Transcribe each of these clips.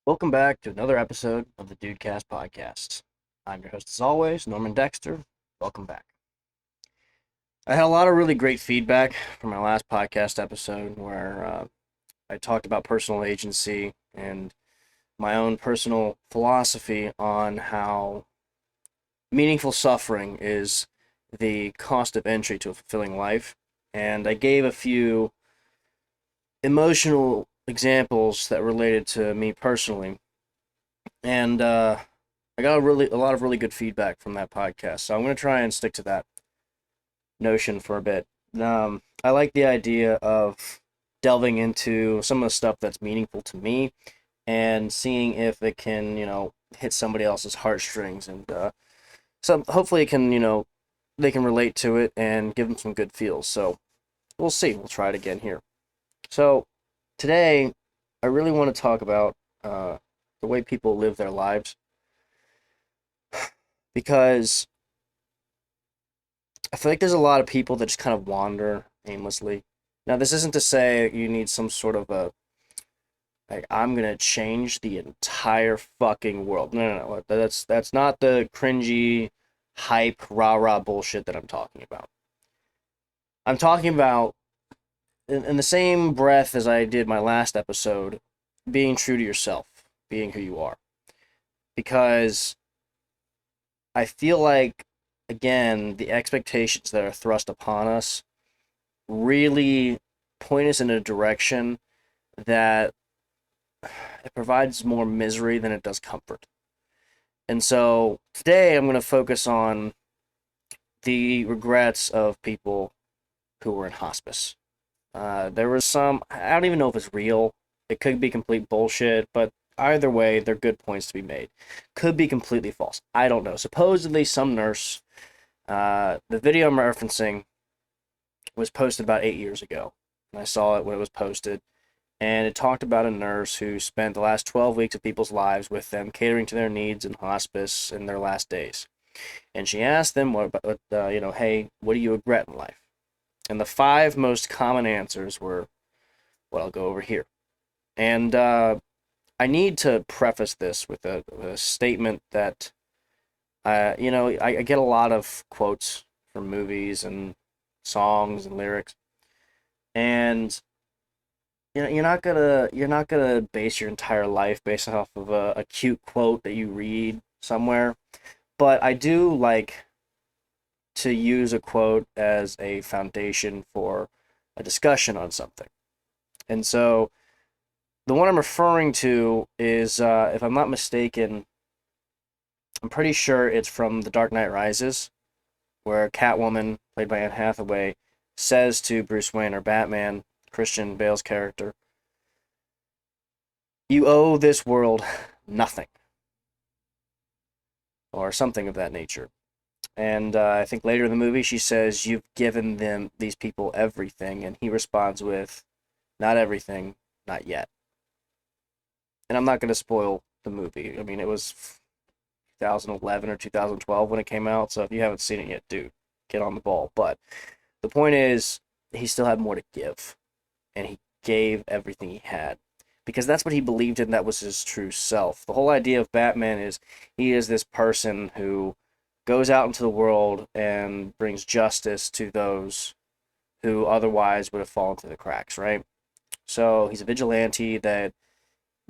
Welcome back to another episode of the DudeCast podcast. I'm your host, as always, Norman Dexter. Welcome back. I had a lot of really great feedback from my last podcast episode where I talked about personal agency and my own personal philosophy on how meaningful suffering is the cost of entry to a fulfilling life. And I gave a few emotional examples that related to me personally. And I got a lot of really good feedback from that podcast, so I'm gonna try and stick to that notion for a bit. I like the idea of delving into some of the stuff that's meaningful to me and seeing if it can, hit somebody else's heartstrings, and some hopefully it can, they can relate to it and give them some good feels. So we'll see. We'll try it again here. So today, I really want to talk about the way people live their lives because I feel like there's a lot of people that just kind of wander aimlessly. Now, this isn't to say you need some sort of a, like, I'm gonna change the entire fucking world. No. That's not the cringy, hype, rah-rah bullshit that I'm talking about. I'm talking about, in the same breath as I did my last episode, being true to yourself, being who you are. Because I feel like, again, the expectations that are thrust upon us really point us in a direction that it provides more misery than it does comfort. And so today I'm going to focus on the regrets of people who were in hospice. There was some, I don't even know if it's real. It could be complete bullshit, but either way, they're good points to be made. Could be completely false. I don't know. Supposedly, some nurse, the video I'm referencing was posted about 8 years ago. And I saw it when it was posted. And it talked about a nurse who spent the last 12 weeks of people's lives with them, catering to their needs in hospice in their last days. And she asked them, hey, what do you regret in life? And the five most common answers were what I'll go over here. And I need to preface this with a statement that, I get a lot of quotes from movies and songs and lyrics. And you're not gonna base your entire life based off of a cute quote that you read somewhere. But I do like to use a quote as a foundation for a discussion on something. And so the one I'm referring to is, if I'm not mistaken, I'm pretty sure it's from The Dark Knight Rises, where Catwoman, played by Anne Hathaway, says to Bruce Wayne, or Batman, Christian Bale's character, "You owe this world nothing," or something of that nature. And I think later in the movie she says, "You've given these people everything," and he responds with, "Not everything, not yet." And I'm not going to spoil the movie. I mean, it was 2011 or 2012 when it came out, so if you haven't seen it yet, dude, get on the ball. But the point is, he still had more to give, and he gave everything he had because that's what he believed in. That was his true self. The whole idea of Batman is he is this person who goes out into the world and brings justice to those who otherwise would have fallen through the cracks, right? So he's a vigilante that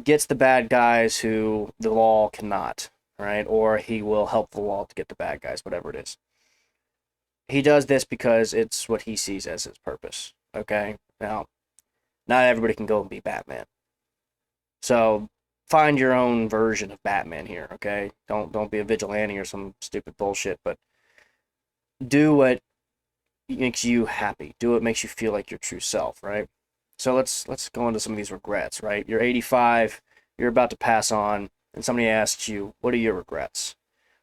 gets the bad guys who the law cannot, right? Or he will help the law to get the bad guys, whatever it is. He does this because it's what he sees as his purpose, okay? Now, not everybody can go and be Batman. So find your own version of Batman here, okay? Don't be a vigilante or some stupid bullshit, but do what makes you happy. Do what makes you feel like your true self, right? So let's go into some of these regrets, right? You're 85, you're about to pass on, and somebody asks you, "What are your regrets?"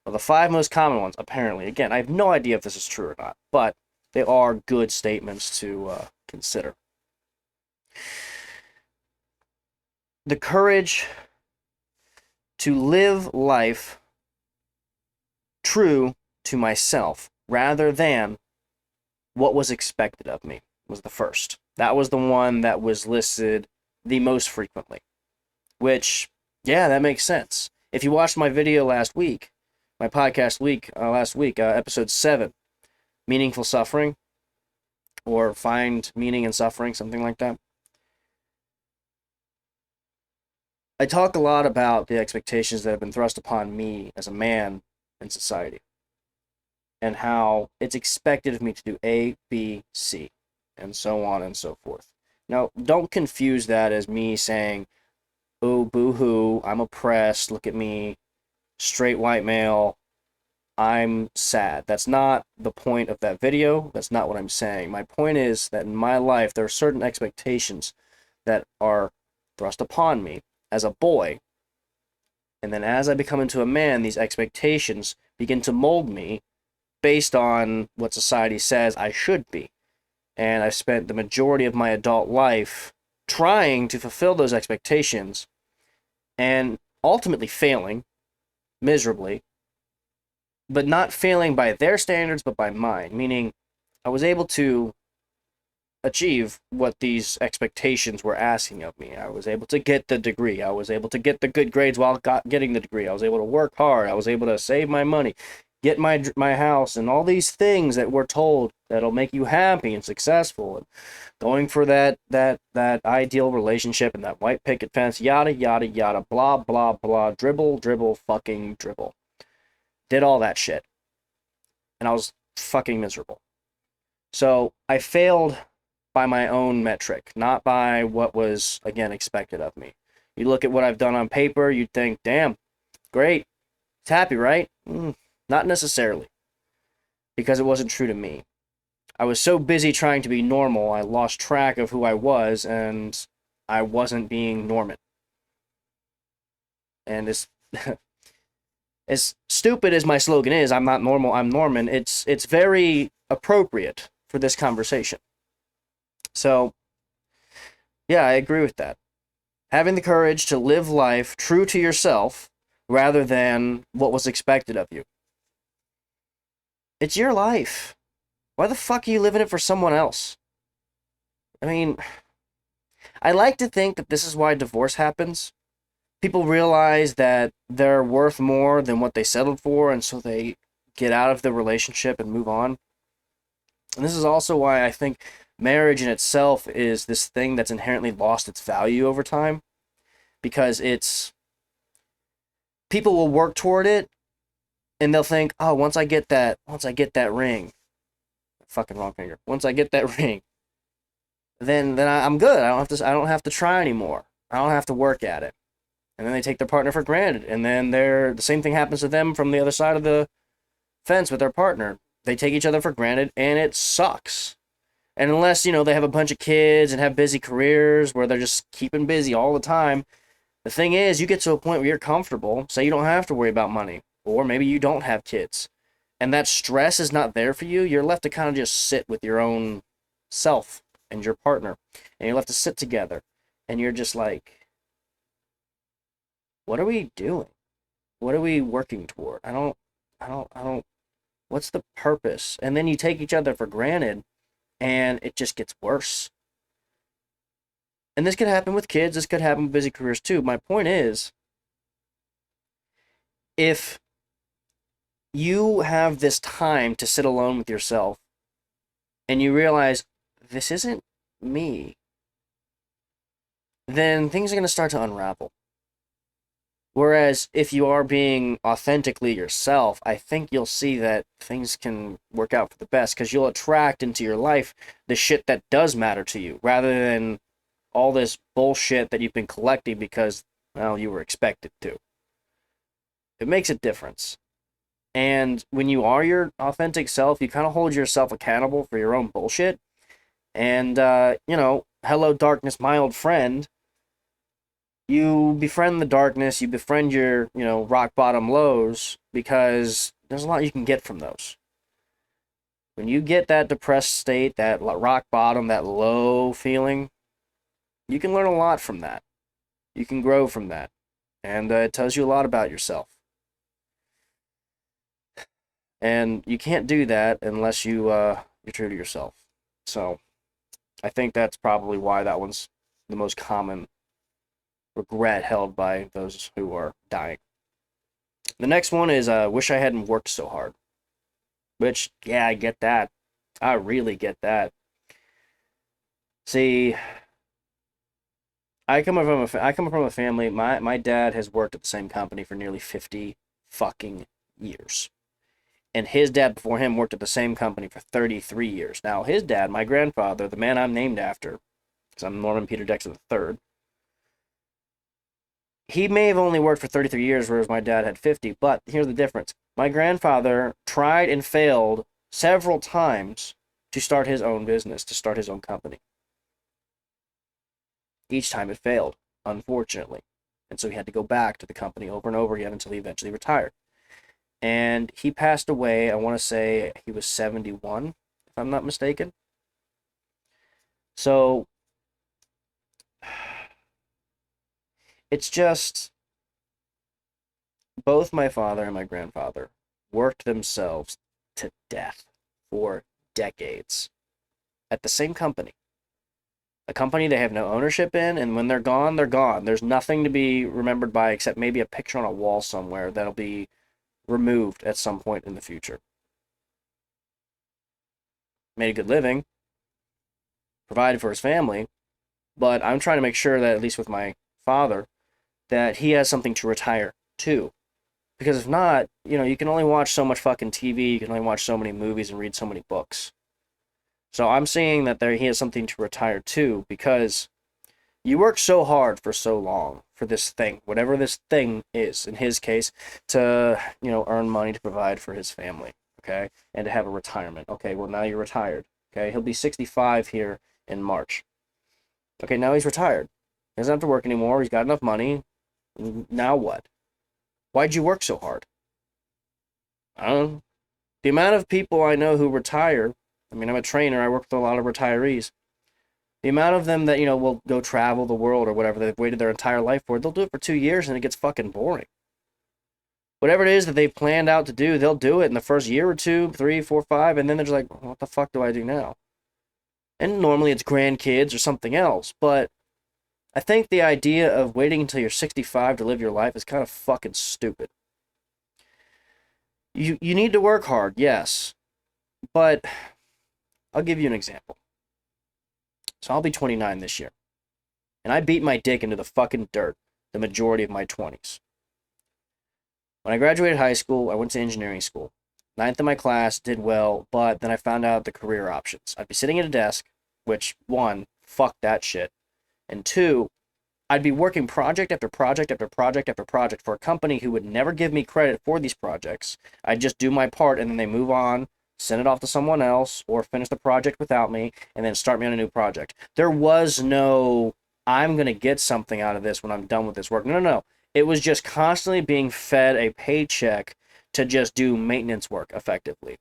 Well, the five most common ones, apparently, again, I have no idea if this is true or not, but they are good statements to consider. The courage to live life true to myself rather than what was expected of me was the first. That was the one that was listed the most frequently, which Yeah, that makes sense. If you watched my video last week, my podcast week last week, episode 7, meaningful suffering, or find meaning in suffering, something like that. I talk a lot about the expectations that have been thrust upon me as a man in society, and how it's expected of me to do A, B, C, and so on and so forth. Now, don't confuse that as me saying, oh, boo hoo, I'm oppressed, look at me, straight white male, I'm sad. That's not the point of that video. That's not what I'm saying. My point is that in my life, there are certain expectations that are thrust upon me as a boy. And then as I become into a man, these expectations begin to mold me based on what society says I should be. And I've spent the majority of my adult life trying to fulfill those expectations and ultimately failing miserably, but not failing by their standards, but by mine. Meaning, I was able to achieve what these expectations were asking of me. I was able to get the degree. I was able to get the good grades while getting the degree. I was able to work hard. I was able to save my money, get my house, and all these things that we're told that'll make you happy and successful, and going for that ideal relationship and that white picket fence, yada yada yada, blah blah blah, dribble dribble fucking dribble. Did all that shit, and I was fucking miserable. So I failed by my own metric, not by what was, again, expected of me. You look at what I've done on paper, you'd think, damn, great, it's happy, right? Not necessarily, because it wasn't true to me. I was so busy trying to be normal, I lost track of who I was, and I wasn't being Norman. And as stupid as my slogan is, I'm not normal, I'm Norman, it's very appropriate for this conversation. So, yeah, I agree with that. Having the courage to live life true to yourself rather than what was expected of you. It's your life. Why the fuck are you living it for someone else? I mean, I like to think that this is why divorce happens. People realize that they're worth more than what they settled for, and so they get out of the relationship and move on. And this is also why I think marriage in itself is this thing that's inherently lost its value over time, because it's people will work toward it and they'll think, oh, once I get that ring, fucking wrong finger. Once I get that ring, then I'm good. I don't have to try anymore. I don't have to work at it. And then they take their partner for granted, and then the same thing happens to them from the other side of the fence with their partner. They take each other for granted, and it sucks. And unless, they have a bunch of kids and have busy careers where they're just keeping busy all the time, the thing is, you get to a point where you're comfortable, so you don't have to worry about money. Or maybe you don't have kids. And that stress is not there for you. You're left to kind of just sit with your own self and your partner. And you're left to sit together. And you're just like, what are we doing? What are we working toward? I don't, what's the purpose? And then you take each other for granted, and it just gets worse. And this could happen with kids. This could happen with busy careers too. My point is, if you have this time to sit alone with yourself and you realize this isn't me, then things are going to start to unravel. Whereas if you are being authentically yourself, I think you'll see that things can work out for the best, because you'll attract into your life the shit that does matter to you, rather than all this bullshit that you've been collecting because, well, you were expected to. It makes a difference. And when you are your authentic self, you kind of hold yourself accountable for your own bullshit. And, hello, darkness, my old friend. You befriend the darkness, you befriend your, rock bottom lows, because there's a lot you can get from those. When you get that depressed state, that rock bottom, that low feeling, you can learn a lot from that. You can grow from that. And it tells you a lot about yourself. And you can't do that unless you're true to yourself. So I think that's probably why that one's the most common regret held by those who are dying. The next one is wish I hadn't worked so hard. Which, yeah, I get that. I really get that. See, I come from a family. My dad has worked at the same company for nearly 50 fucking years. And his dad before him worked at the same company for 33 years. Now, his dad, my grandfather, the man I'm named after, because I'm Norman Peter Dexter III, he may have only worked for 33 years, whereas my dad had 50, but here's the difference. My grandfather tried and failed several times to start his own business, to start his own company. Each time it failed, unfortunately. And so he had to go back to the company over and over again until he eventually retired. And he passed away, I want to say he was 71, if I'm not mistaken. So it's just both my father and my grandfather worked themselves to death for decades at the same company. A company they have no ownership in, and when they're gone, they're gone. There's nothing to be remembered by except maybe a picture on a wall somewhere that'll be removed at some point in the future. Made a good living, provided for his family, but I'm trying to make sure that, at least with my father, that he has something to retire to. Because if not, you can only watch so much fucking TV, you can only watch so many movies and read so many books. So I'm seeing that he has something to retire to, because you work so hard for so long for this thing, whatever this thing is, in his case, to, earn money to provide for his family, okay? And to have a retirement. Okay, well, now you're retired, okay? He'll be 65 here in March. Okay, now he's retired. He doesn't have to work anymore. He's got enough money. Now what? Why'd you work so hard? I don't know. The amount of people I know who retire, I'm a trainer, I work with a lot of retirees. The amount of them that, will go travel the world or whatever they've waited their entire life for, they'll do it for 2 years and it gets fucking boring. Whatever it is that they've planned out to do, they'll do it in the first year or 2, 3, 4, 5, and then they're just like, what the fuck do I do now? And normally it's grandkids or something else, but I think the idea of waiting until you're 65 to live your life is kind of fucking stupid. You need to work hard, yes, but I'll give you an example. So I'll be 29 this year. And I beat my dick into the fucking dirt the majority of my 20s. When I graduated high school, I went to engineering school. Ninth in my class, did well, but then I found out the career options. I'd be sitting at a desk, which, 1, fuck that shit. And 2, I'd be working project after project after project after project for a company who would never give me credit for these projects. I'd just do my part and then they move on, send it off to someone else, or finish the project without me, and then start me on a new project. There was no, I'm going to get something out of this when I'm done with this work. No. It was just constantly being fed a paycheck to just do maintenance work effectively.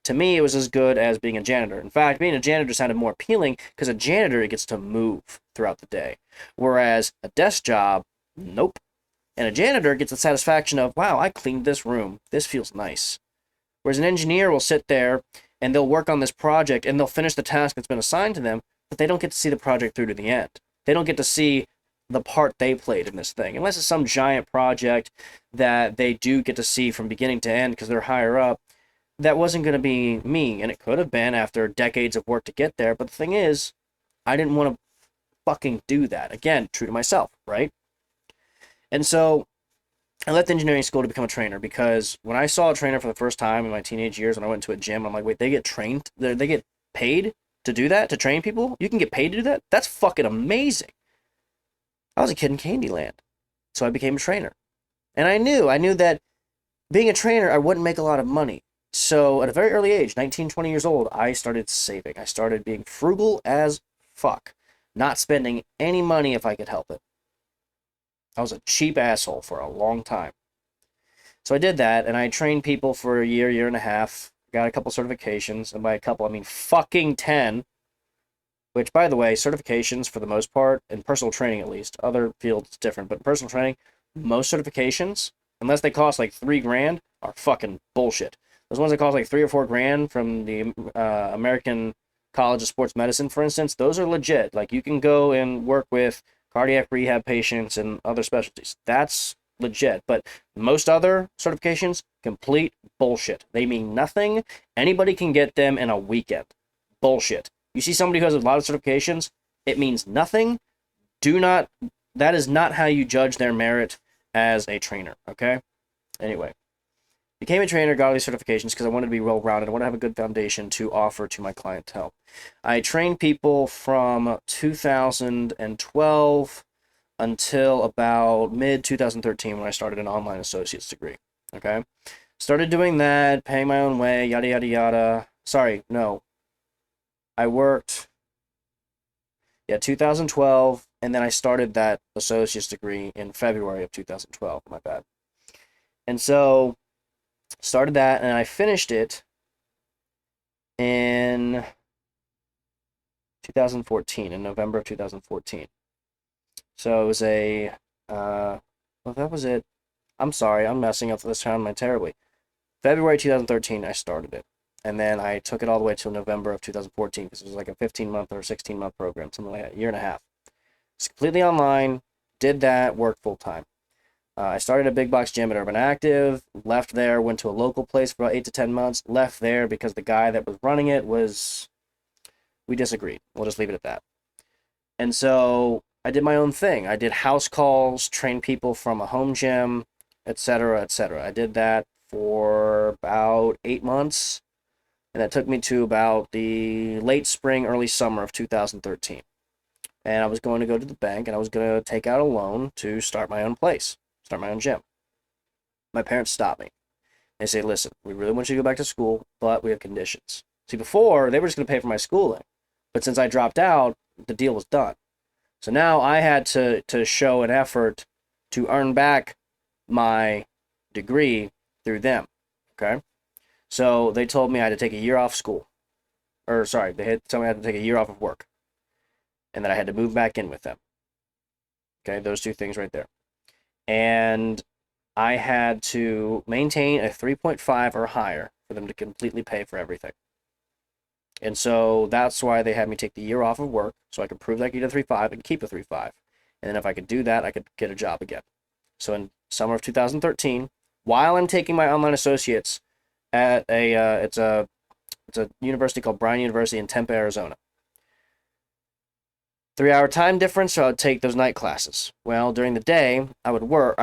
To me, it was as good as being a janitor. In fact, being a janitor sounded more appealing because a janitor gets to move throughout the day. Whereas a desk job, nope. And a janitor gets the satisfaction of, wow, I cleaned this room. This feels nice. Whereas an engineer will sit there and they'll work on this project and they'll finish the task that's been assigned to them, but they don't get to see the project through to the end. They don't get to see the part they played in this thing. Unless it's some giant project that they do get to see from beginning to end because they're higher up. That wasn't going to be me, and it could have been after decades of work to get there, but the thing is, I didn't want to fucking do that. Again, true to myself, right? And so I left engineering school to become a trainer because when I saw a trainer for the first time in my teenage years, when I went to a gym, I'm like, wait, they get trained? They get paid to do that? To train people? You can get paid to do that? That's fucking amazing. I was a kid in Candyland. So I became a trainer. And I knew that being a trainer, I wouldn't make a lot of money. So at a very early age, 19, 20 years old, I started saving. I started being frugal as fuck. Not spending any money if I could help it. I was a cheap asshole for a long time. So I did that, and I trained people for a year, year and a half. Got a couple certifications, and by a couple, I mean fucking 10. Which, by the way, certifications, for the most part, in personal training at least, other fields different, but in personal training, most certifications, unless they cost like $3,000, are fucking bullshit. Those ones that cost like $3 or $4,000 from the American College of Sports Medicine, for instance, those are legit. Like, you can go and work with cardiac rehab patients, and other specialties. That's legit. But most other certifications, complete bullshit. They mean nothing. Anybody can get them in a weekend. Bullshit. You see somebody who has a lot of certifications, it means nothing. That is not how you judge their merit as a trainer, okay? Anyway, became a trainer, got all these certifications because I wanted to be well-rounded. I want to have a good foundation to offer to my clientele. I trained people from 2012 until about mid-2013 when I started an online associate's degree, okay? Started doing that, paying my own way, yada, yada, yada. Sorry, no. I worked, 2012, and then I started that associate's degree in February of 2012, my bad. And so, started that, and I finished it in 2014, in November of 2014. So it was well, that was it. I'm sorry, I'm messing up this time terribly. February 2013, I started it. And then I took it all the way till November of 2014, because it was like a 15-month or 16-month program, something like that, a year and a half. It's completely online, did that, worked full-time. I started a big box gym at Urban Active, left there, went to a local place for about 8 to 10 months, left there because the guy that was running it we disagreed. We'll just leave it at that. And so I did my own thing. I did house calls, trained people from a home gym, etc., etc. I did that for about 8 months, and that took me to about the late spring, early summer of 2013. And I was going to go to the bank, and I was going to take out a loan to start my own place, start my own gym. My parents stopped me. They say, listen, we really want you to go back to school, but we have conditions. See, before, they were just going to pay for my schooling. But since I dropped out, the deal was done. So now I had to show an effort to earn back my degree through them, okay? So they told me I had to take a year off school. Or, sorry, they had told me I had to take a year off of work. And that I had to move back in with them. Okay, those two things right there. And I had to maintain a 3.5 or higher for them to completely pay for everything. And so that's why they had me take the year off of work, so I could prove that I could get a 3.5 and keep a 3.5. And then if I could do that, I could get a job again. So in summer of 2013, while I'm taking my online associates at it's a university called Bryan University in Tempe, Arizona. 3-hour time difference, so I would take those night classes. Well, during the day, I would go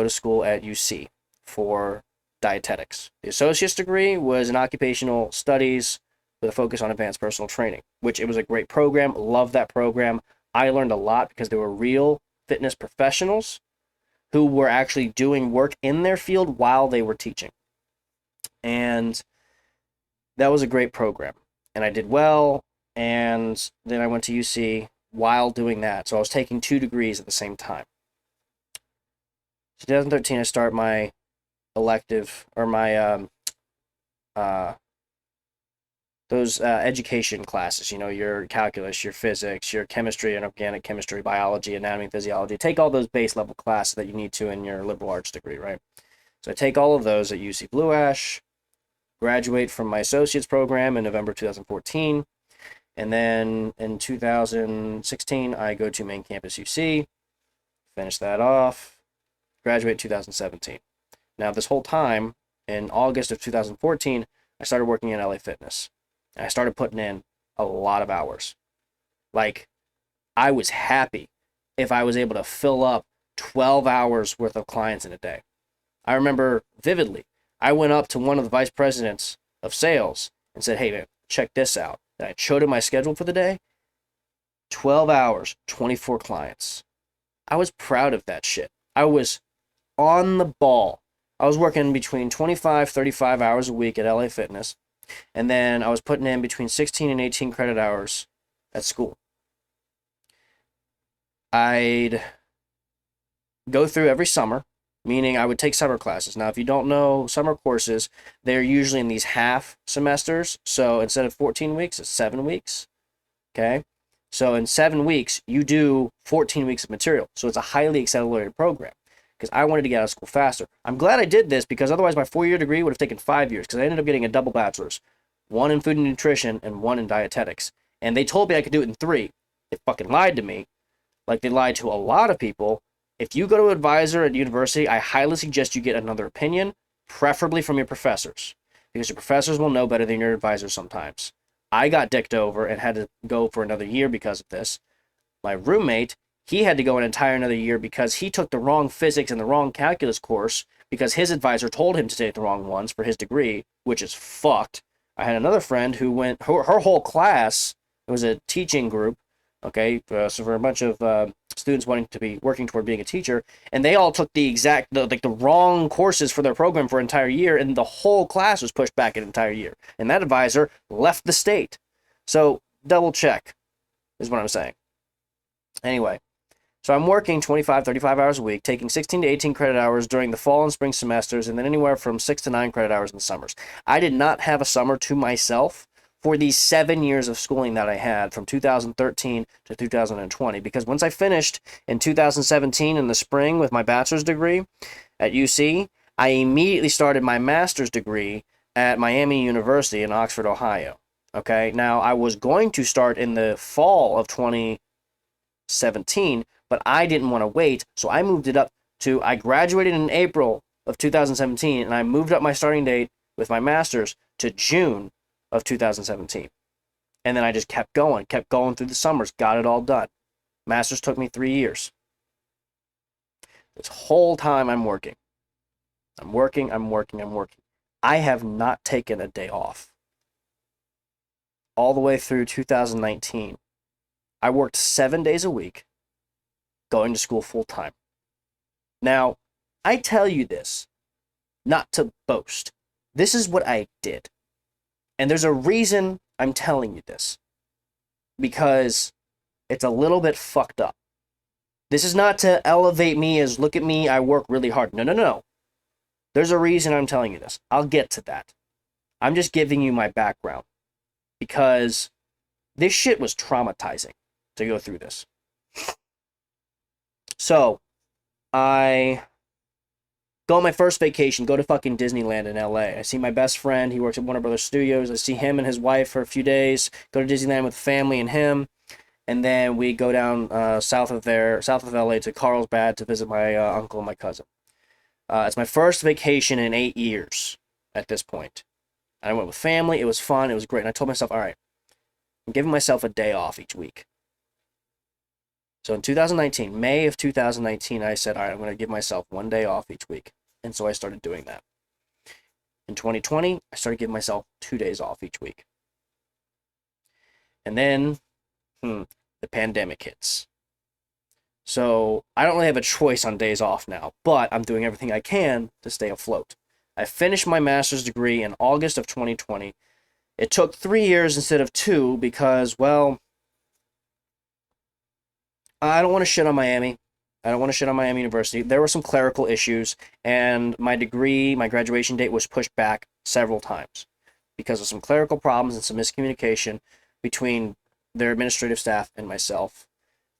to school at UC for dietetics. The associate's degree was in occupational studies with a focus on advanced personal training, which it was a great program. Loved that program. I learned a lot because there were real fitness professionals who were actually doing work in their field while they were teaching. And that was a great program. And I did well. And then I went to UC while doing that. So I was taking 2 degrees at the same time. 2013, I start my elective, or my education classes, your calculus, your physics, your chemistry and organic chemistry, biology, anatomy, physiology. Take all those base level classes that you need to in your liberal arts degree, right? So I take all of those at UC Blue Ash, graduate from my associate's program in November 2014, and then in 2016, I go to main campus UC, finish that off, graduate 2017. Now, this whole time, in August of 2014, I started working in LA Fitness. And I started putting in a lot of hours. Like, I was happy if I was able to fill up 12 hours worth of clients in a day. I remember vividly, I went up to one of the vice presidents of sales and said, hey, man, check this out. And I showed him my schedule for the day. 12 hours, 24 clients. I was proud of that shit. I was on the ball. I was working between 25, 35 hours a week at LA Fitness, and then I was putting in between 16 and 18 credit hours at school. I'd go through every summer, meaning I would take summer classes. Now, if you don't know summer courses, they're usually in these half semesters. So instead of 14 weeks, it's 7 weeks. Okay? So in 7 weeks, you do 14 weeks of material. So it's a highly accelerated program, because I wanted to get out of school faster. I'm glad I did this, because otherwise my 4-year degree would have taken 5 years, because I ended up getting a double bachelor's, 1 in food and nutrition and 1 in dietetics. And they told me I could do it in 3, They fucking lied to me, like they lied to a lot of people. If you go to an advisor at university, I highly suggest you get another opinion, preferably from your professors, because your professors will know better than your advisors sometimes. I got dicked over and had to go for another year because of this. My roommate, he had to go an entire another year because he took the wrong physics and the wrong calculus course because his advisor told him to take the wrong ones for his degree, which is fucked. I had another friend who went, her whole class, it was a teaching group, okay, so for a bunch of students wanting to be working toward being a teacher, and they all took the wrong courses for their program for an entire year, and the whole class was pushed back an entire year. And that advisor left the state. So double check is what I'm saying. Anyway, so I'm working 25, 35 hours a week, taking 16 to 18 credit hours during the fall and spring semesters, and then anywhere from 6 to 9 credit hours in the summers. I did not have a summer to myself for these 7 years of schooling that I had from 2013 to 2020, because once I finished in 2017 in the spring with my bachelor's degree at UC, I immediately started my master's degree at Miami University in Oxford, Ohio. Okay, now I was going to start in the fall of 2017, but I didn't want to wait, so I moved it up to, I graduated in April of 2017, and I moved up my starting date with my master's to June of 2017. And then I just kept going through the summers, got it all done. Master's took me 3 years. This whole time I'm working. I'm working. I have not taken a day off. All the way through 2019. I worked 7 days a week, going to school full time. Now, I tell you this, not to boast. This is what I did. And there's a reason I'm telling you this. Because it's a little bit fucked up. This is not to elevate me as, look at me, I work really hard. No. There's a reason I'm telling you this. I'll get to that. I'm just giving you my background. Because this shit was traumatizing to go through this. So, I go on my first vacation, go to fucking Disneyland in LA. I see my best friend, he works at Warner Brothers Studios. I see him and his wife for a few days, go to Disneyland with family and him, and then we go down south of LA to Carlsbad to visit my uncle and my cousin. It's my first vacation in 8 years at this point. I went with family, it was fun, it was great, and I told myself, all right, I'm giving myself a day off each week. So in 2019, May of 2019, I said, all right, I'm going to give myself 1 day off each week. And so I started doing that. In 2020, I started giving myself 2 days off each week. And then the pandemic hits. So I don't really have a choice on days off now, but I'm doing everything I can to stay afloat. I finished my master's degree in August of 2020. It took 3 years instead of 2 because, well, I don't want to shit on Miami. I don't want to shit on Miami University. There were some clerical issues, and my graduation date was pushed back several times because of some clerical problems and some miscommunication between their administrative staff and myself.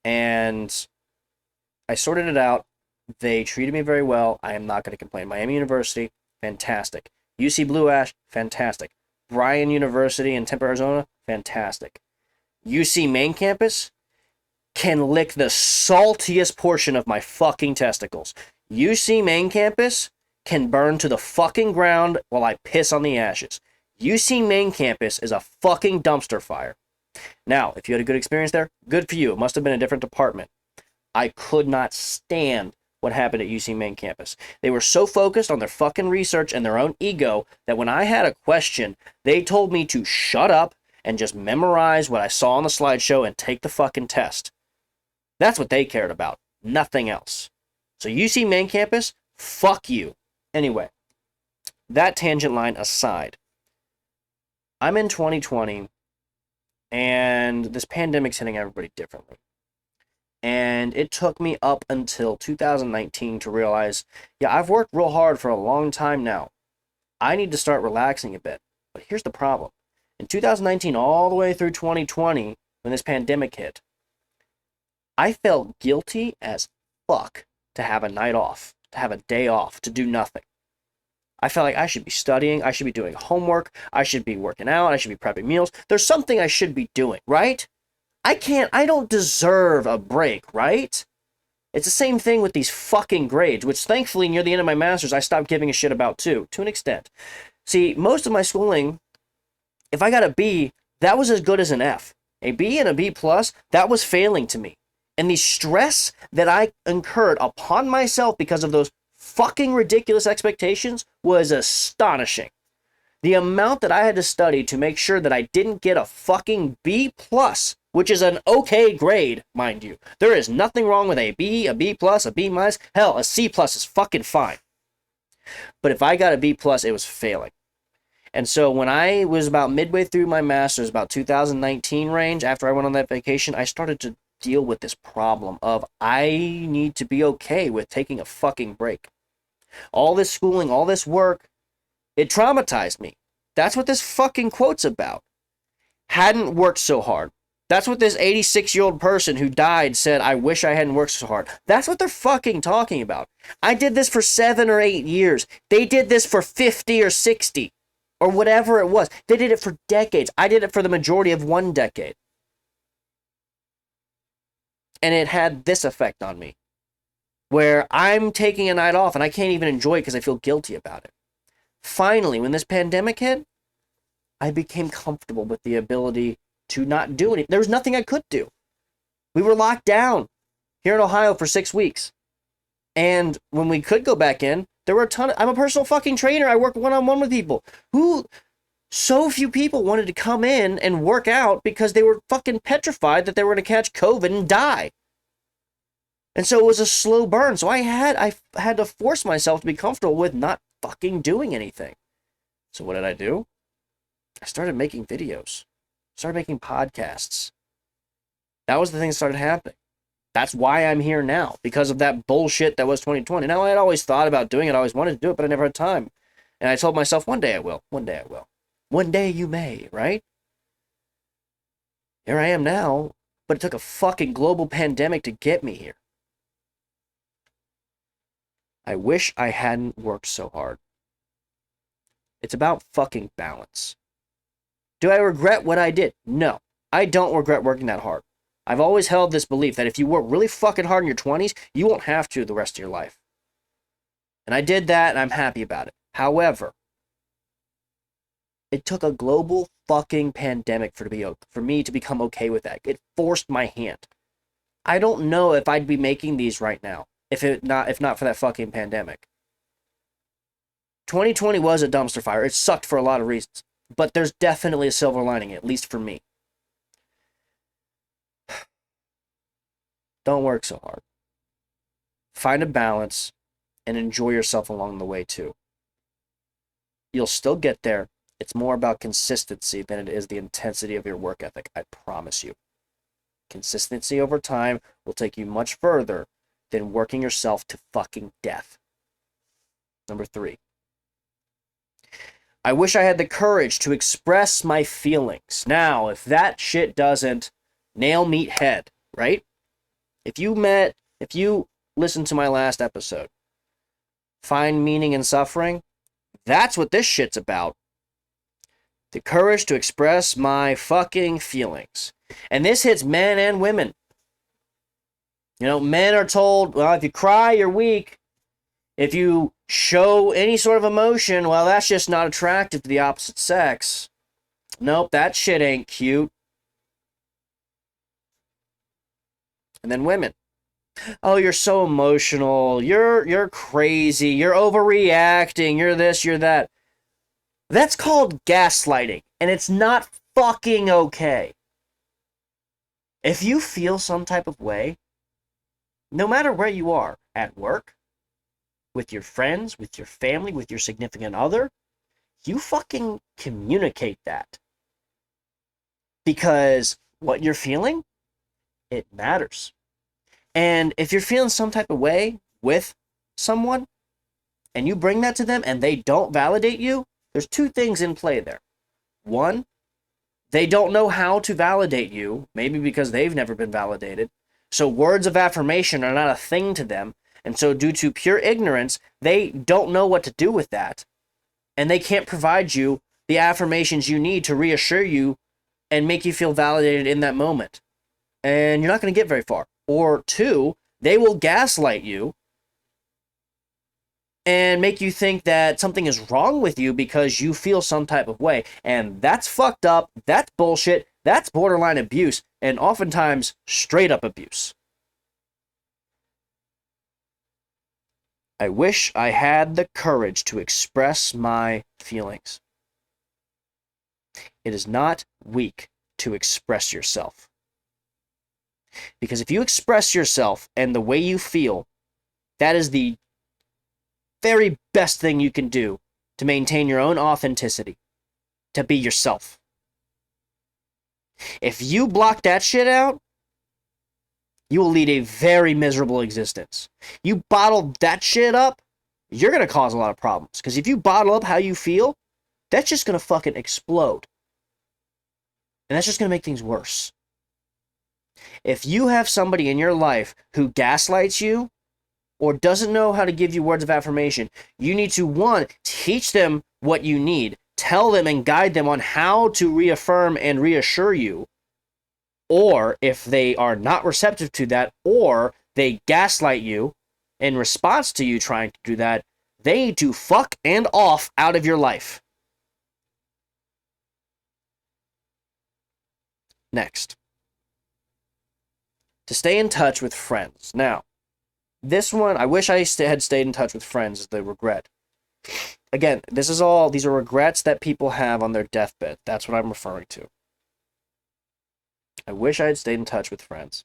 And I sorted it out. They treated me very well. I am not going to complain. Miami University, fantastic. UC Blue Ash, fantastic. Bryan University in Tempe, Arizona, fantastic. UC main campus can lick the saltiest portion of my fucking testicles. UC main campus can burn to the fucking ground while I piss on the ashes. UC main campus is a fucking dumpster fire. Now, if you had a good experience there, good for you. It must have been a different department. I could not stand what happened at UC main campus. They were so focused on their fucking research and their own ego that when I had a question, they told me to shut up and just memorize what I saw on the slideshow and take the fucking test. That's what they cared about. Nothing else. So UC main campus, fuck you. Anyway, that tangent line aside, I'm in 2020, and this pandemic's hitting everybody differently. And it took me up until 2019 to realize, yeah, I've worked real hard for a long time now. I need to start relaxing a bit. But here's the problem. In 2019, all the way through 2020, when this pandemic hit, I felt guilty as fuck to have a night off, to have a day off, to do nothing. I felt like I should be studying, I should be doing homework, I should be working out, I should be prepping meals. There's something I should be doing, right? I don't deserve a break, right? It's the same thing with these fucking grades, which thankfully near the end of my master's, I stopped giving a shit about too, to an extent. See, most of my schooling, if I got a B, that was as good as an F. A B and a B plus, that was failing to me. And the stress that I incurred upon myself because of those fucking ridiculous expectations was astonishing. The amount that I had to study to make sure that I didn't get a fucking B plus, which is an okay grade, mind you. There is nothing wrong with a B plus, a B minus. Hell, a C plus is fucking fine. But if I got a B plus, it was failing. And so when I was about midway through my master's, about 2019 range, after I went on that vacation, I started to deal with this problem of I need to be okay with taking a fucking break. All this schooling, all this work, it traumatized me. That's what this fucking quote's about. Hadn't worked so hard. That's what this 86-year-old person who died said, I wish I hadn't worked so hard. That's what they're fucking talking about. I did this for 7 or 8 years. They did this for 50 or 60 or whatever it was. They did it for decades. I did it for the majority of 1 decade. And it had this effect on me, where I'm taking a night off and I can't even enjoy it because I feel guilty about it. Finally, when this pandemic hit, I became comfortable with the ability to not do anything. There was nothing I could do. We were locked down here in Ohio for 6 weeks. And when we could go back in, there were a ton of... I'm a personal fucking trainer. I work one-on-one with people. So few people wanted to come in and work out because they were fucking petrified that they were going to catch COVID and die. And so it was a slow burn. So I had to force myself to be comfortable with not fucking doing anything. So what did I do? I started making videos. Started making podcasts. That was the thing that started happening. That's why I'm here now, because of that bullshit that was 2020. Now, I had always thought about doing it. I always wanted to do it, but I never had time. And I told myself, one day I will. One day I will. One day you may, right? Here I am now, but it took a fucking global pandemic to get me here. I wish I hadn't worked so hard. It's about fucking balance. Do I regret what I did? No, I don't regret working that hard. I've always held this belief that if you work really fucking hard in your 20s, you won't have to the rest of your life. And I did that, and I'm happy about it. However, it took a global fucking pandemic for me to become okay with that. It forced my hand. I don't know if I'd be making these right now if not for that fucking pandemic. 2020 was a dumpster fire. It sucked for a lot of reasons. But there's definitely a silver lining, at least for me. Don't work so hard. Find a balance and enjoy yourself along the way too. You'll still get there. It's more about consistency than it is the intensity of your work ethic, I promise you. Consistency over time will take you much further than working yourself to fucking death. Number 3. I wish I had the courage to express my feelings. Now, if that shit doesn't nail meat head, right? If you listened to my last episode, find meaning in suffering, that's what this shit's about. The courage to express my fucking feelings. And this hits men and women. You know, men are told, well, if you cry, you're weak. If you show any sort of emotion, well, that's just not attractive to the opposite sex. Nope, that shit ain't cute. And then women. Oh, you're so emotional. You're crazy. You're overreacting. You're this, you're that. That's called gaslighting, and it's not fucking okay. If you feel some type of way, no matter where you are, at work, with your friends, with your family, with your significant other, you fucking communicate that. Because what you're feeling, it matters. And if you're feeling some type of way with someone, and you bring that to them and they don't validate you, there's 2 things in play there. 1, they don't know how to validate you, maybe because they've never been validated. So words of affirmation are not a thing to them. And so due to pure ignorance, they don't know what to do with that. And they can't provide you the affirmations you need to reassure you and make you feel validated in that moment. and you're not going to get very far. Or two, they will gaslight you and make you think that something is wrong with you because you feel some type of way. And that's fucked up. That's bullshit. That's borderline abuse, and oftentimes straight up abuse. I wish I had the courage to express my feelings. It is not weak to express yourself. Because if you express yourself and the way you feel, that is the very best thing you can do to maintain your own authenticity, to be yourself. If you block that shit out, you will lead a very miserable existence. You bottle that shit up, you're going to cause a lot of problems. Because if you bottle up how you feel, that's just going to fucking explode. And that's just going to make things worse. If you have somebody in your life who gaslights you or doesn't know how to give you words of affirmation, you need to, one, teach them what you need. Tell them and guide them on how to reaffirm and reassure you. Or if they are not receptive to that, or they gaslight you in response to you trying to do that, they need to fuck and off out of your life. Next. To stay in touch with friends. Now, this one, I wish I had stayed in touch with friends, is the regret. Again, these are regrets that people have on their deathbed. That's what I'm referring to. I wish I had stayed in touch with friends.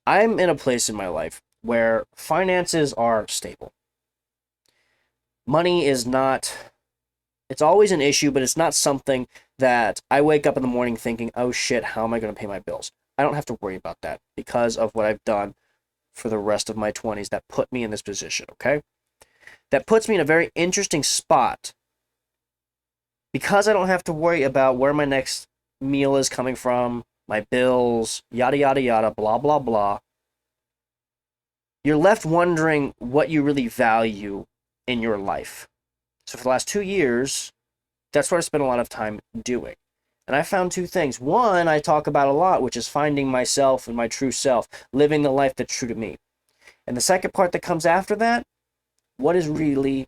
I'm in a place in my life where finances are stable. Money is not, it's always an issue, but it's not something that I wake up in the morning thinking, oh shit, how am I going to pay my bills? I don't have to worry about that because of what I've done for the rest of my 20s that put me in this position, okay? That puts me in a very interesting spot because I don't have to worry about where my next meal is coming from, my bills, yada, yada, yada, blah, blah, blah. You're left wondering what you really value in your life. So for the last 2 years, that's what I spent a lot of time doing. And I found two things. One, I talk about a lot, which is finding myself and my true self, living the life that's true to me. And the second part that comes after that, what is really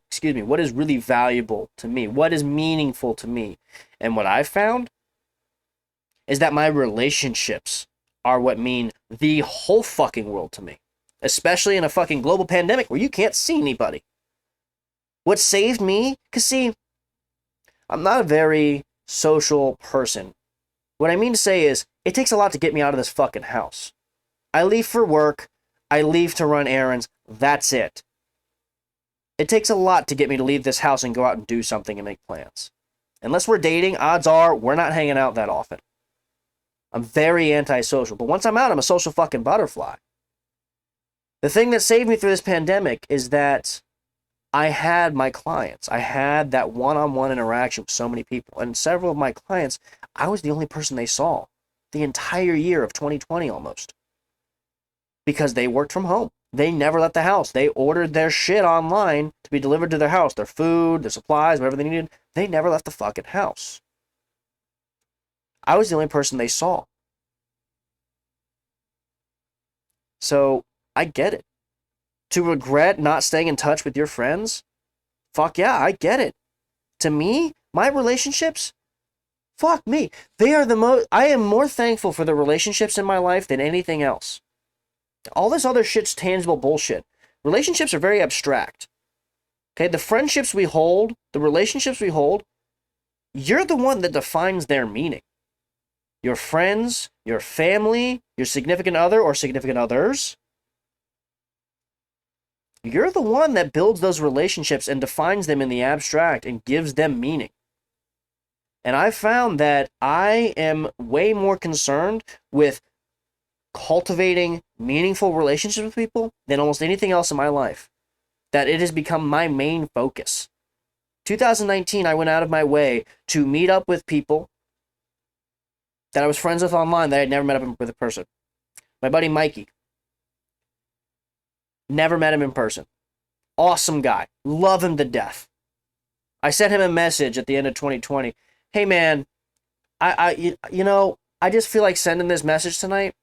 valuable to me? What is meaningful to me? And what I've found is that my relationships are what mean the whole fucking world to me. Especially in a fucking global pandemic where you can't see anybody. What saved me, because see, I'm not a very social person. What I mean to say is, it takes a lot to get me out of this fucking house. I leave for work, I leave to run errands, that's it. It takes a lot to get me to leave this house and go out and do something and make plans. Unless we're dating, odds are we're not hanging out that often. I'm very antisocial, but once I'm out, I'm a social fucking butterfly. The thing that saved me through this pandemic is that I had my clients. I had that one-on-one interaction with so many people. And several of my clients, I was the only person they saw the entire year of 2020 almost. Because they worked from home. They never left the house. They ordered their shit online to be delivered to their house. Their food, their supplies, whatever they needed. They never left the fucking house. I was the only person they saw. So, I get it. To regret not staying in touch with your friends? Fuck yeah, I get it. To me, my relationships? Fuck me. They are the most... I am more thankful for the relationships in my life than anything else. All this other shit's tangible bullshit. Relationships are very abstract. Okay, the friendships we hold, the relationships we hold, you're the one that defines their meaning. Your friends, your family, your significant other or significant others, you're the one that builds those relationships and defines them in the abstract and gives them meaning. And I've found that I am way more concerned with cultivating meaningful relationships with people than almost anything else in my life. That it has become my main focus. 2019, I went out of my way to meet up with people that I was friends with online that I had never met up with in person. My buddy Mikey. Never met him in person. Awesome guy. Love him to death. I sent him a message at the end of 2020. Hey man, I just feel like sending this message tonight,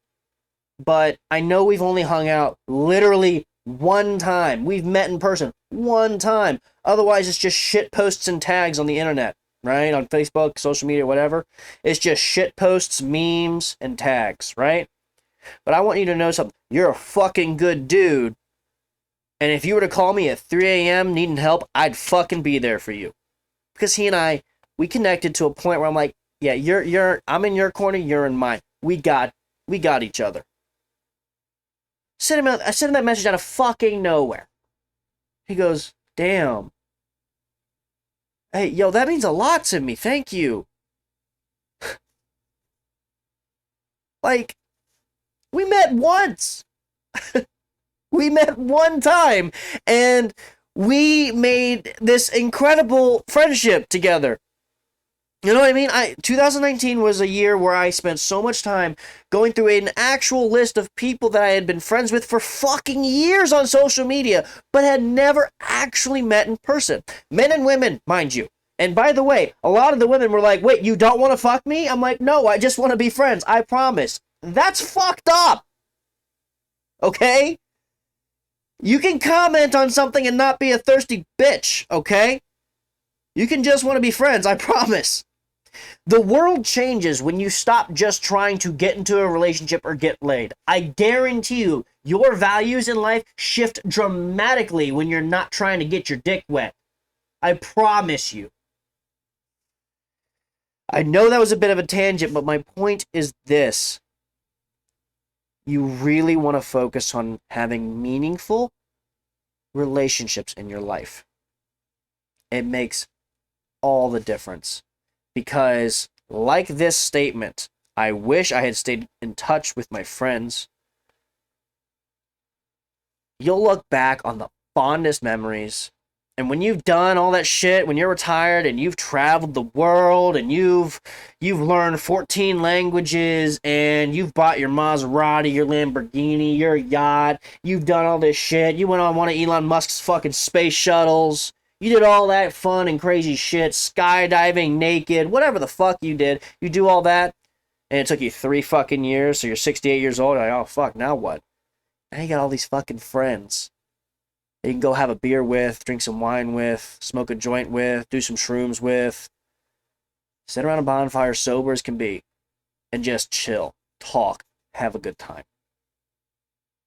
but I know we've only hung out literally one time. We've met in person one time. Otherwise, it's just shit posts and tags on the internet, right? On Facebook, social media, whatever. It's just shit posts, memes, and tags, right? But I want you to know something. You're a fucking good dude. And if you were to call me at 3 a.m. needing help, I'd fucking be there for you. Because he and I, we connected to a point where I'm like, yeah, I'm in your corner, you're in mine. We got each other. I sent him that message out of fucking nowhere. He goes, damn. Hey, yo, that means a lot to me. Thank you. Like, we met once. We met one time, and we made this incredible friendship together. You know what I mean? 2019 was a year where I spent so much time going through an actual list of people that I had been friends with for fucking years on social media, but had never actually met in person. Men and women, mind you. And by the way, a lot of the women were like, wait, you don't want to fuck me? I'm like, no, I just want to be friends. I promise. That's fucked up. Okay? You can comment on something and not be a thirsty bitch, okay? You can just want to be friends, I promise. The world changes when you stop just trying to get into a relationship or get laid. I guarantee you, your values in life shift dramatically when you're not trying to get your dick wet. I promise you. I know that was a bit of a tangent, but my point is this. You really want to focus on having meaningful relationships in your life. It makes all the difference. Because, like this statement, I wish I had stayed in touch with my friends. You'll look back on the fondest memories. And when you've done all that shit, when you're retired and you've traveled the world and you've learned 14 languages and you've bought your Maserati, your Lamborghini, your yacht, you've done all this shit, you went on one of Elon Musk's fucking space shuttles, you did all that fun and crazy shit, skydiving naked, whatever the fuck you did, you do all that, and it took you 3 fucking years, so you're 68 years old, you're like, oh fuck, now what? Now you got all these fucking friends you can go have a beer with, drink some wine with, smoke a joint with, do some shrooms with, sit around a bonfire sober as can be, and just chill, talk, have a good time.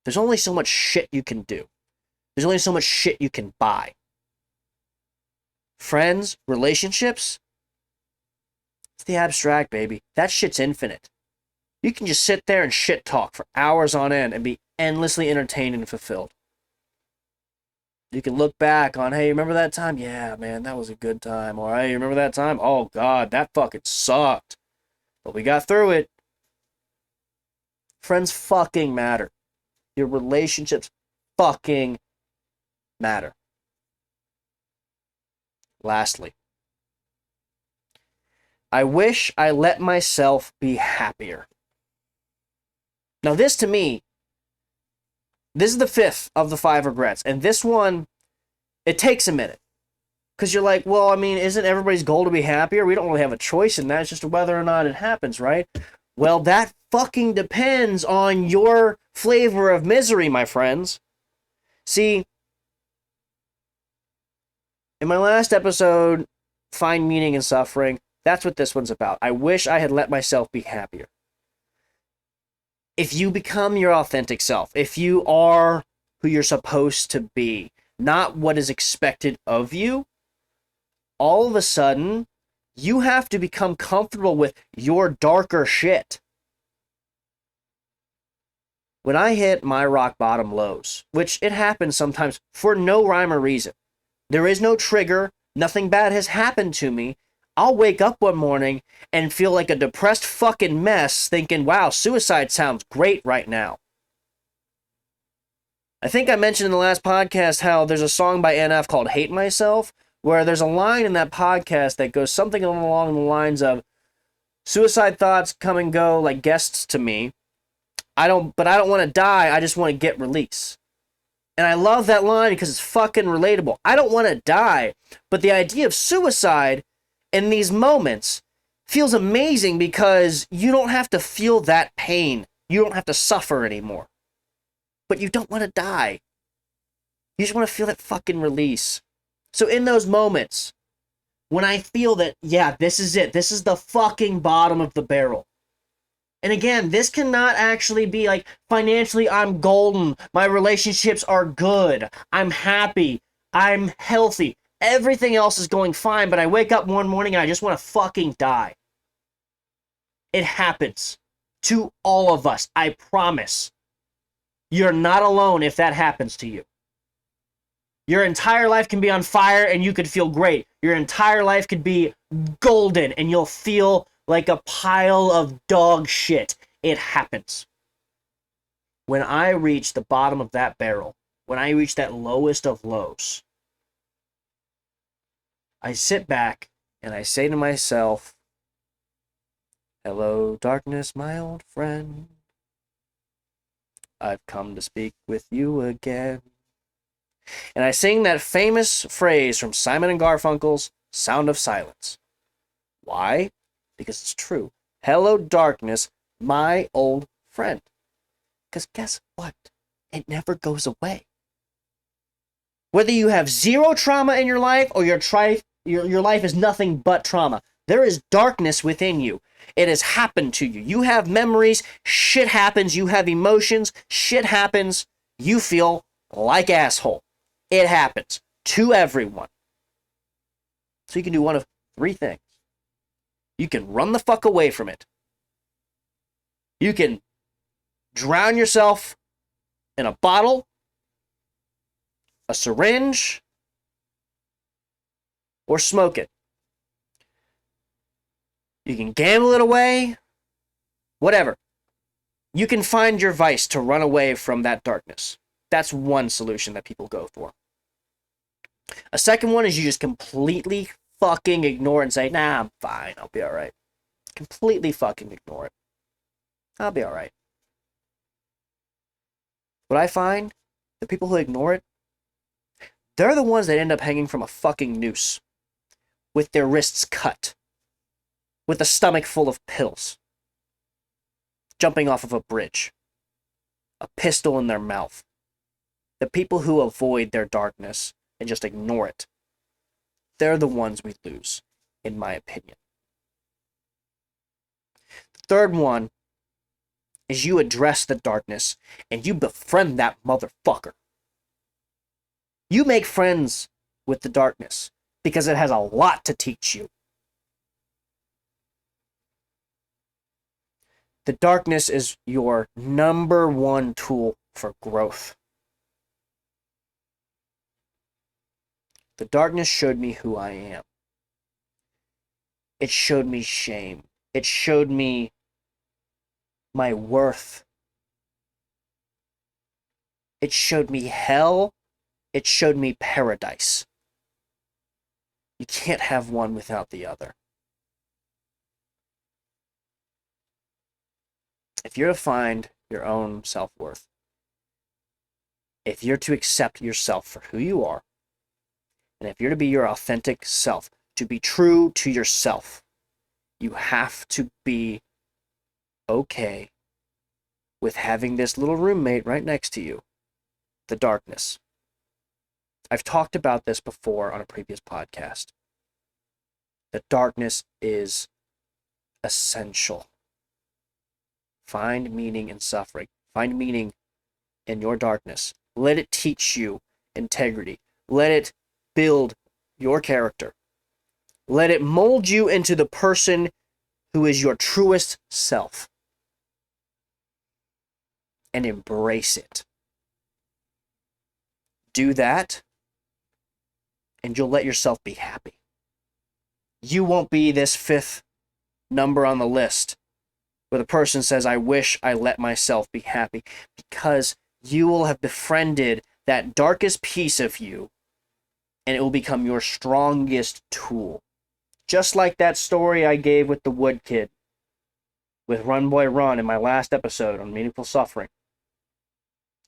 There's only so much shit you can do. There's only so much shit you can buy. Friends, relationships, it's the abstract, baby. That shit's infinite. You can just sit there and shit talk for hours on end and be endlessly entertained and fulfilled. You can look back on, hey, remember that time? Yeah, man, that was a good time. Or, hey, remember that time? Oh, God, that fucking sucked. But we got through it. Friends fucking matter. Your relationships fucking matter. Lastly, I wish I let myself be happier. Now, this to me, this is the 5th of the 5 regrets. And this one, it takes a minute. Because you're like, well, I mean, isn't everybody's goal to be happier? We don't really have a choice in that. It's just whether or not it happens, right? Well, that fucking depends on your flavor of misery, my friends. See, in my last episode, Find Meaning in Suffering, that's what this one's about. I wish I had let myself be happier. If you become your authentic self, if you are who you're supposed to be, not what is expected of you, all of a sudden, you have to become comfortable with your darker shit. When I hit my rock bottom lows, which it happens sometimes for no rhyme or reason, there is no trigger, nothing bad has happened to me, I'll wake up one morning and feel like a depressed fucking mess thinking, wow, suicide sounds great right now. I think I mentioned in the last podcast how there's a song by NF called Hate Myself, where there's a line in that podcast that goes something along the lines of, suicide thoughts come and go like guests to me. But I don't want to die, I just want to get release. And I love that line because it's fucking relatable. I don't want to die, but the idea of suicide in these moments feels amazing because you don't have to feel that pain. You don't have to suffer anymore. But you don't want to die. You just want to feel that fucking release. So in those moments, when I feel that, yeah, this is it. This is the fucking bottom of the barrel. And again, this cannot actually be like, financially, I'm golden. My relationships are good. I'm happy. I'm healthy. Everything else is going fine, but I wake up one morning and I just want to fucking die. It happens to all of us. I promise. You're not alone if that happens to you. Your entire life can be on fire and you could feel great. Your entire life could be golden and you'll feel like a pile of dog shit. It happens. When I reach the bottom of that barrel, when I reach that lowest of lows, I sit back and I say to myself, hello, darkness, my old friend. I've come to speak with you again. And I sing that famous phrase from Simon and Garfunkel's Sound of Silence. Why? Because it's true. Hello, darkness, my old friend. Because guess what? It never goes away. Whether you have zero trauma in your life or your life is nothing but trauma, there is darkness within you. It has happened to you. You have memories. Shit happens. You have emotions. Shit happens. You feel like asshole. It happens to everyone. So you can do one of three things. You can run the fuck away from it. You can drown yourself in a bottle, a syringe, or smoke it. You can gamble it away, whatever. You can find your vice to run away from that darkness. That's one solution that people go for. A second one is you just completely fucking ignore it and say, nah, I'm fine, I'll be alright. Completely fucking ignore it. I'll be alright. What I find, the people who ignore it, they're the ones that end up hanging from a fucking noose, with their wrists cut, with a stomach full of pills, jumping off of a bridge, a pistol in their mouth. The people who avoid their darkness and just ignore it, they're the ones we lose, in my opinion. The third one is you address the darkness and you befriend that motherfucker. You make friends with the darkness because it has a lot to teach you. The darkness is your number one tool for growth. The darkness showed me who I am. It showed me shame. It showed me my worth. It showed me hell. It showed me paradise. You can't have one without the other. If you're to find your own self-worth, if you're to accept yourself for who you are, and if you're to be your authentic self, to be true to yourself, you have to be okay with having this little roommate right next to you, the darkness. I've talked about this before on a previous podcast. The darkness is essential. Find meaning in suffering. Find meaning in your darkness. Let it teach you integrity. Let it build your character. Let it mold you into the person who is your truest self. And embrace it. Do that, and you'll let yourself be happy. You won't be this fifth number on the list where the person says, I wish I let myself be happy, because you will have befriended that darkest piece of you, and it will become your strongest tool. Just like that story I gave with the Wood Kid, with Run Boy Run in my last episode on Meaningful Suffering.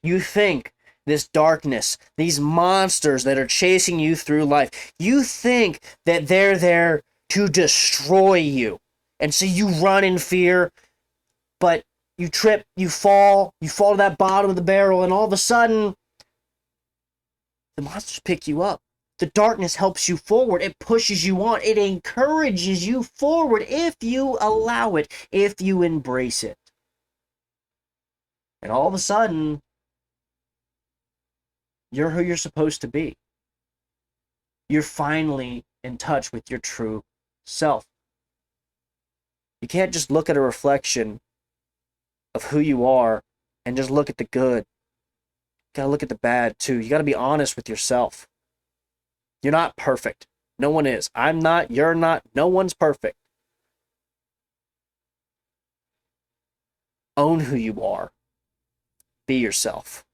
You think this darkness, these monsters that are chasing you through life, you think that they're there to destroy you. And so you run in fear, but you trip, you fall to that bottom of the barrel, and all of a sudden, the monsters pick you up. The darkness helps you forward. It pushes you on. It encourages you forward if you allow it, if you embrace it. And all of a sudden, you're who you're supposed to be. You're finally in touch with your true self. You can't just look at a reflection of who you are and just look at the good. You gotta look at the bad too. You gotta be honest with yourself. You're not perfect. No one is. I'm not. You're not. No one's perfect. Own who you are. Be yourself.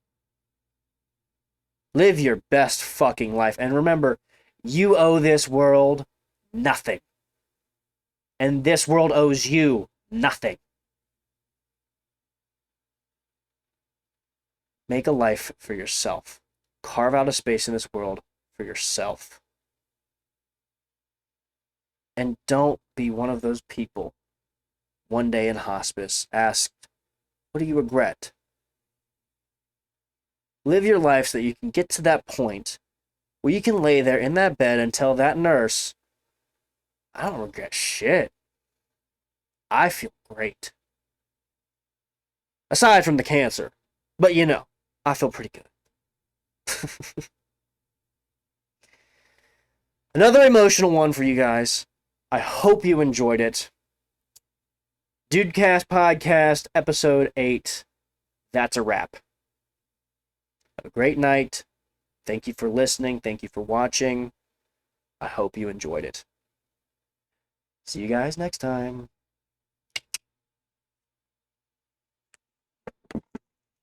Live your best fucking life. And remember, you owe this world nothing. And this world owes you nothing. Make a life for yourself. Carve out a space in this world for yourself. And don't be one of those people one day in hospice asked, what do you regret? Live your life so that you can get to that point where you can lay there in that bed and tell that nurse, I don't regret shit. I feel great. Aside from the cancer. But you know, I feel pretty good. Another emotional one for you guys. I hope you enjoyed it. DudeCast Podcast, Episode 8. That's a wrap. Have a great night. Thank you for listening. Thank you for watching. I hope you enjoyed it. See you guys next time.